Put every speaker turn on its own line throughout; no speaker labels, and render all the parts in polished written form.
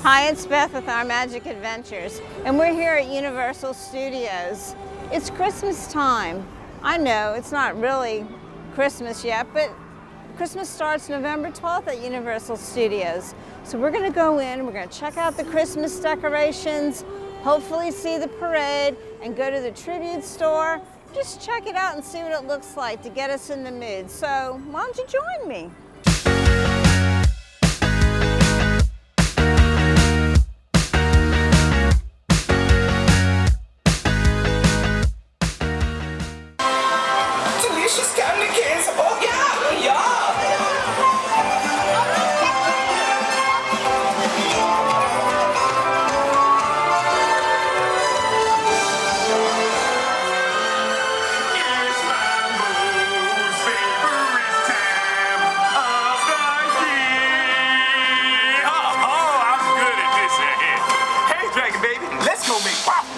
Hi, it's Beth with Our Magic Adventures, and we're here at Universal Studios. It's Christmas time. I know it's not really Christmas yet, but Christmas starts November 12th at Universal Studios. So we're gonna go in, we're gonna check out the Christmas decorations, hopefully see the parade, and go to the tribute store. Just check it out and see what it looks like to get us in the mood. So why don't you join me?
Delicious candy canes. Oh yeah, yeah.
It's my most favorite time of the year. Oh, I'm good at this. Hey, Dragon Baby, let's go make waffles.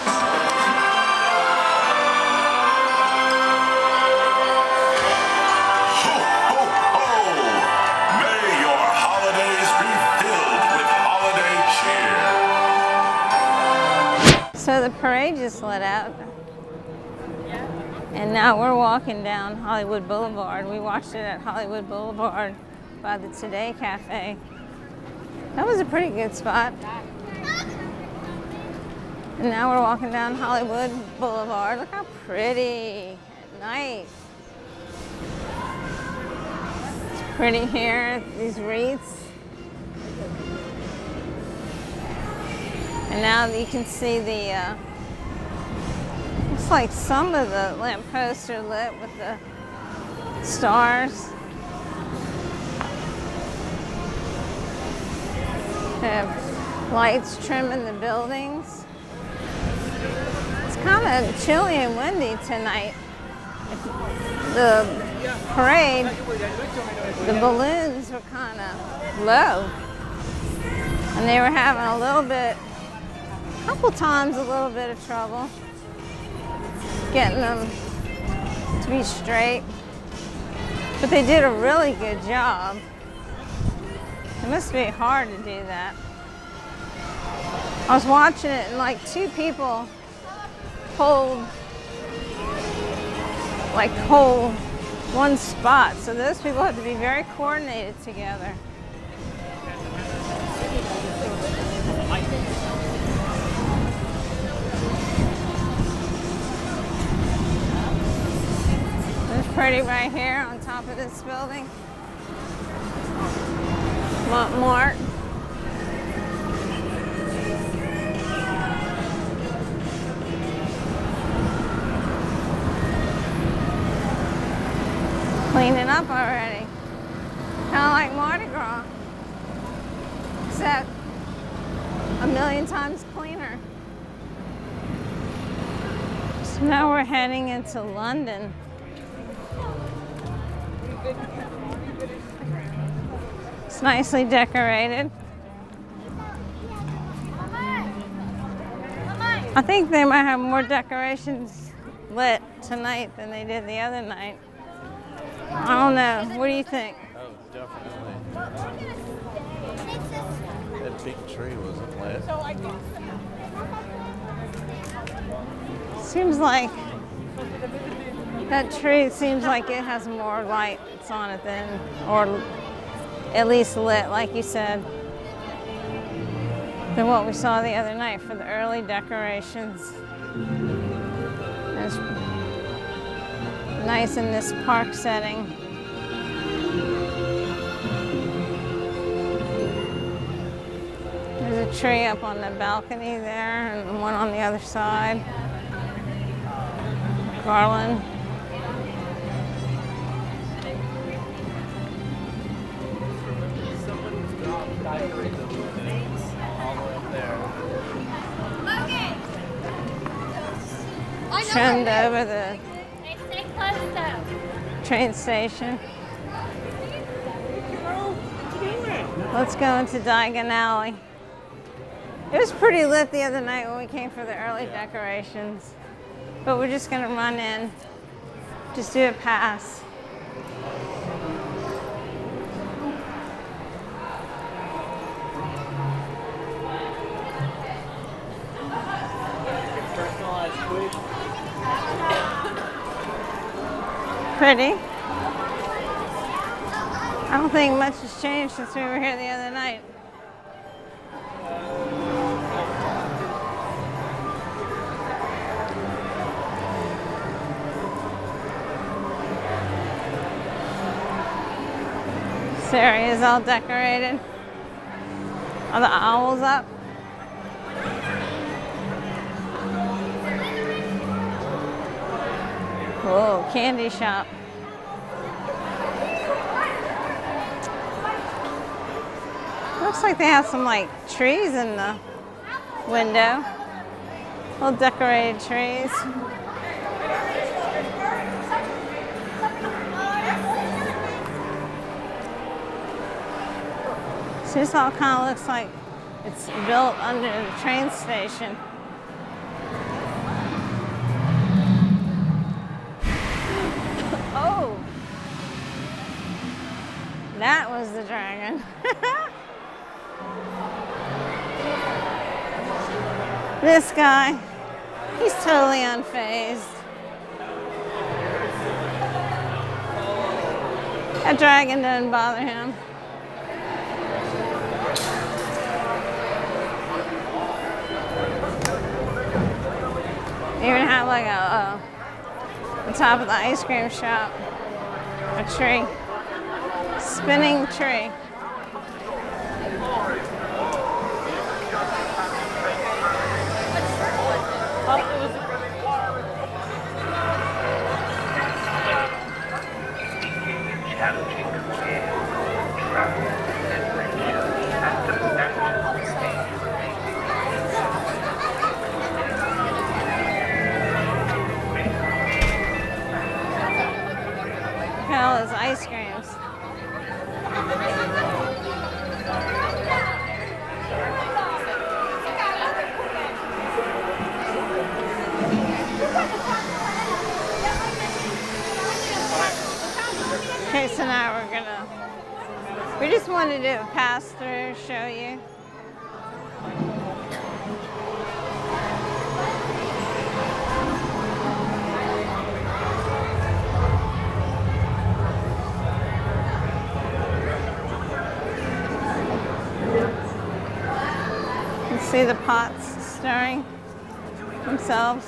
Ho, ho, ho! May your holidays be filled with holiday cheer.
So the parade just let out. And now we're walking down Hollywood Boulevard. We watched it at Hollywood Boulevard by the Today Cafe. That was a pretty good spot. And now we're walking down Hollywood Boulevard. Look how pretty at night. It's pretty here, these wreaths. And now you can see the, looks like some of the lampposts are lit with the stars. They have lights trimming the buildings. It's kind of chilly and windy tonight. The parade, the balloons were kind of low. And they were having a little bit, a couple times a little bit of trouble getting them to be straight. But they did a really good job. It must be hard to do that. I was watching it and like two people hold one spot. So those people have to be very coordinated together. It's pretty right here on top of this building. Montmartre. Cleaning up already. Kind of like Mardi Gras, except a million times cleaner. So now we're heading into London. It's nicely decorated. I think they might have more decorations lit tonight than they did the other night. I don't know. What do you think?
Oh, definitely. That big tree wasn't lit.
Seems like that tree seems like it has more lights on it than, or at least lit, like you said, than what we saw the other night for the early decorations. It's nice in this park setting. There's a tree up on the balcony there and one on the other side. Garland. Trimmed over the train station. Let's go into Diagon Alley. It was pretty lit the other night when we came for the early decorations, but we're just gonna run in, just do a pass. pretty. I don't think much has changed since we were here the other night. This area is all decorated. Are the owls up? Whoa, candy shop. Looks like they have some like trees in the window. Little decorated trees. So this all kind of looks like it's built under the train station. Oh, that was the dragon. This guy, he's totally unfazed. That dragon doesn't bother him. They even have like on top of the ice cream shop, a tree, spinning tree. Look at all those ice creams. Okay, so now we just wanted to do a pass through, show you. You can see the pots stirring themselves.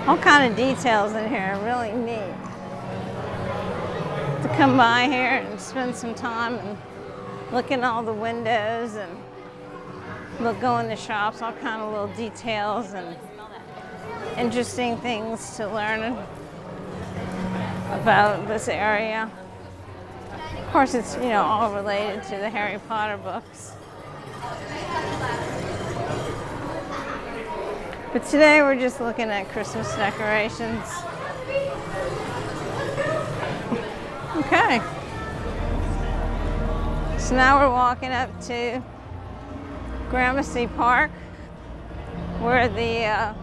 All kind of details in here, really neat. To come by here and spend some time and look in all the windows and go in the shops, all kind of little details and interesting things to learn about this area. Of course, it's, you know, all related to the Harry Potter books. But today we're just looking at Christmas decorations. Okay. So now we're walking up to Gramercy Park, where the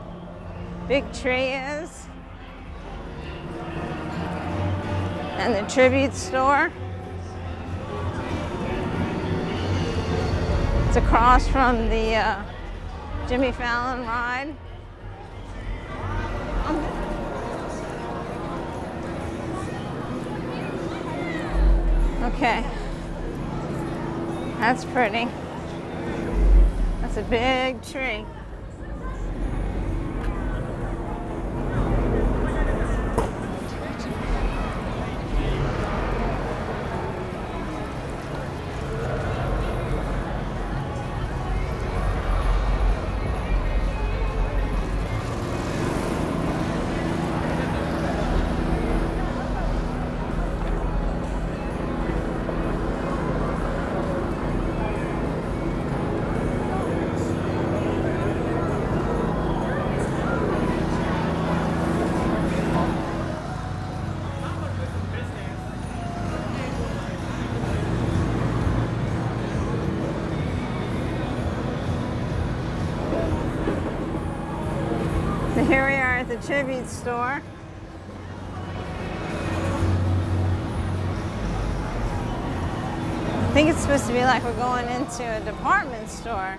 big tree is, and the tribute store. It's across from the Jimmy Fallon ride. Okay, that's pretty. That's a big tree. So here we are at the tribute store. think it's supposed to be like we're going into a department store.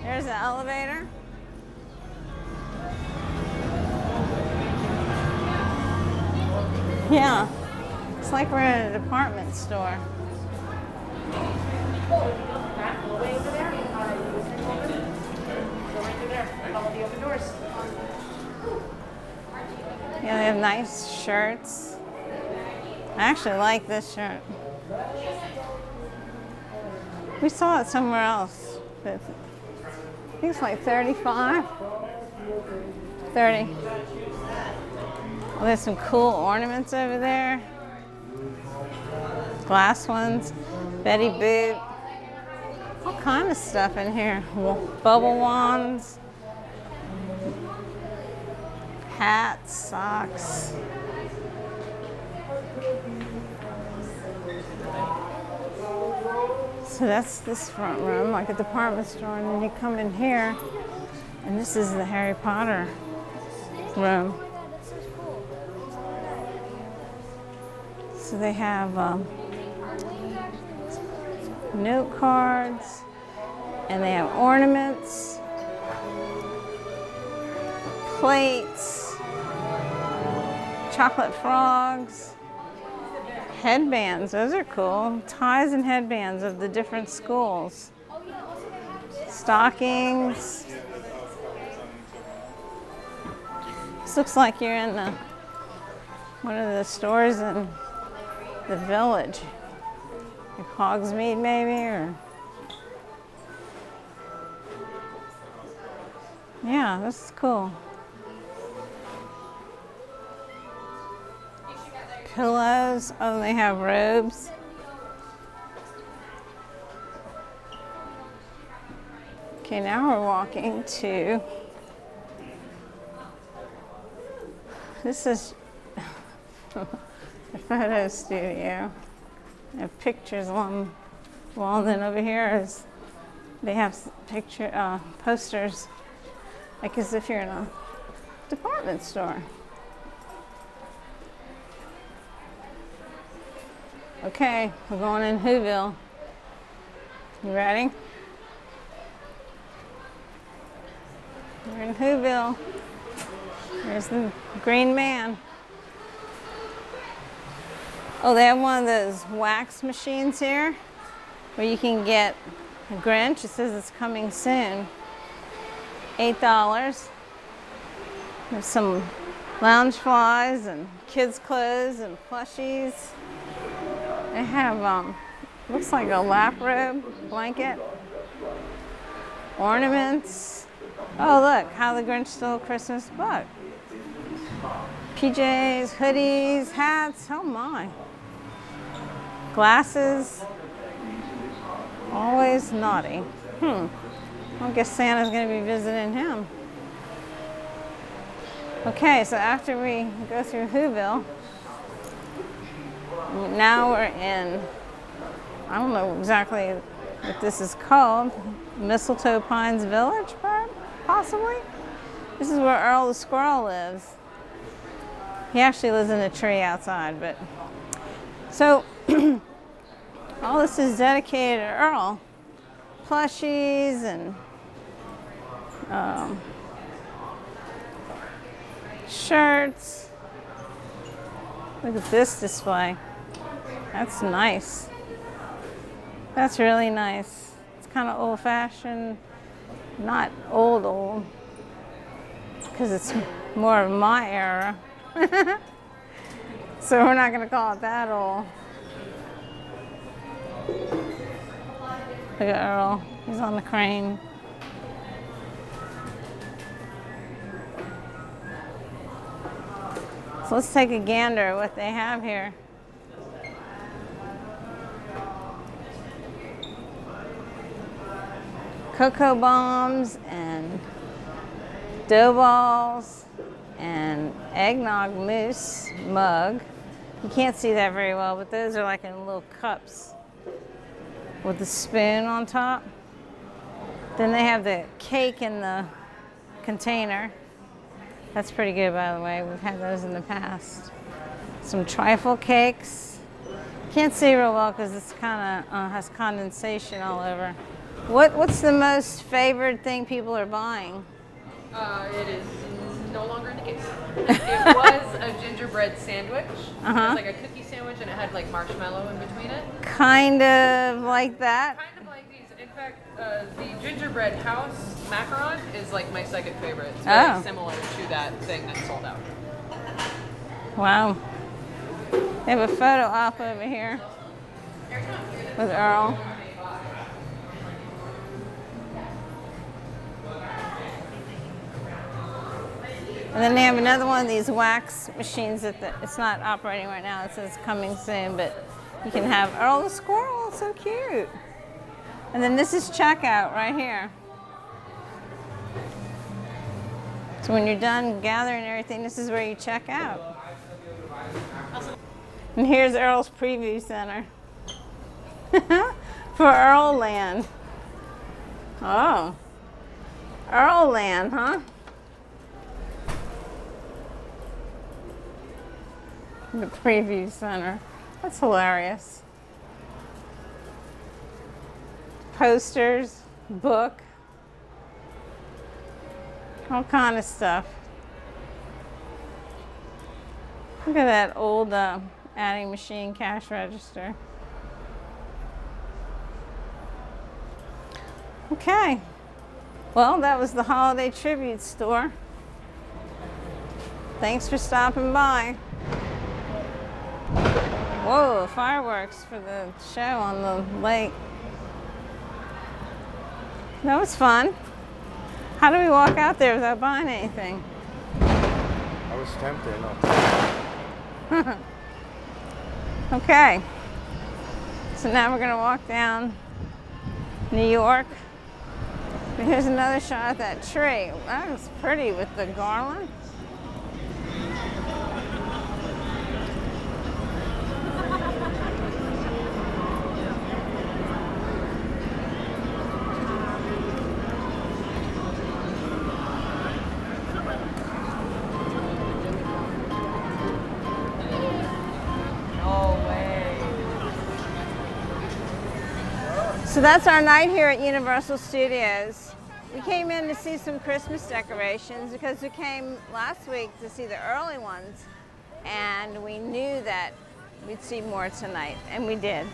There's the elevator. Yeah, it's like we're in a department store. Yeah, they have nice shirts. I actually like this shirt. We saw it somewhere else, but I think it's like 35. 30. Well, there's some cool ornaments over there. Glass ones. Betty Boop. All kind of stuff in here. Bubble wands. Hats, socks. So that's this front room, like a department store, and then you come in here, and this is the Harry Potter room. So they have note cards, and they have ornaments, plates, chocolate frogs, headbands. Those are cool. Ties and headbands of the different schools. Stockings. This looks like you're in one of the stores in the village. Like Hogsmeade maybe, or... Yeah, this is cool. Pillows. Oh, they have robes. Okay, now we're walking to... This is a photo studio. They have pictures along the wall. Then over here is they have posters, like as if you're in a department store. Okay, we're going in Whoville. You ready? We're in Whoville. There's the Green Man. Oh, they have one of those wax machines here where you can get a Grinch. It says it's coming soon. $8. There's some lounge flies and kids' clothes and plushies. They have, looks like a lap robe blanket. Ornaments. Oh, look, How the Grinch Stole Christmas book. PJs, hoodies, hats, oh my. Glasses. Always naughty. I guess Santa's going to be visiting him. Okay, so after we go through Whoville, now we're in, I don't know exactly what this is called, Mistletoe Pines Village, possibly? This is where Earl the Squirrel lives. He actually lives in a tree outside, but... So, all this is dedicated to Earl. Plushies and shirts. Look at this display. That's nice. That's really nice. It's kind of old-fashioned, not old, because it's more of my era. So we're not going to call it that old. Look at Earl. He's on the crane. So let's take a gander at what they have here. Cocoa bombs and dough balls and eggnog mousse mug. You can't see that very well, but those are like in little cups with the spoon on top. Then they have the cake in the container. That's pretty good, by the way. We've had those in the past. Some trifle cakes. Can't see real well because it's kind of has condensation all over. What's the most favored thing people are buying?
It is no longer in the case. It was a gingerbread sandwich. It was like a cookie sandwich and it had like marshmallow in between it.
Kind of like that.
Kind of like these. In fact, the gingerbread house macaron is like my second favorite. It's very similar to that thing that sold out.
Wow. They have a photo op over here with Earl. And then they have another one of these wax machines that it's not operating right now. It says coming soon, but you can have Earl the squirrel. It's so cute. And then this is checkout right here. So when you're done gathering everything, this is where you check out. And here's Earl's preview center for Earl Land. Oh, Earl Land, huh? The preview center. That's hilarious. Posters, book, all kind of stuff. Look at that old adding machine cash register. Okay. Well, that was the Holiday Tribute Store. Thanks for stopping by. Whoa, fireworks for the show on the lake. That was fun. How do we walk out there without buying anything?
I was tempted.
Okay. So now we're going to walk down New York. And here's another shot at that tree. That was pretty with the garland. So that's our night here at Universal Studios. We came in to see some Christmas decorations because we came last week to see the early ones, and we knew that we'd see more tonight, and we did.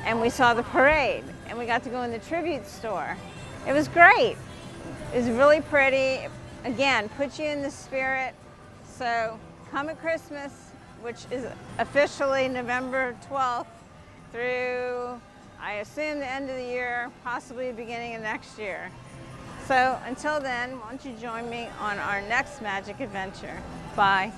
And we saw the parade, and we got to go in the tribute store. It was great. It was really pretty. Again, puts you in the spirit. So come at Christmas, which is officially November 12th through, I assume, the end of the year, possibly the beginning of next year. So until then, why don't you join me on our next magic adventure. Bye.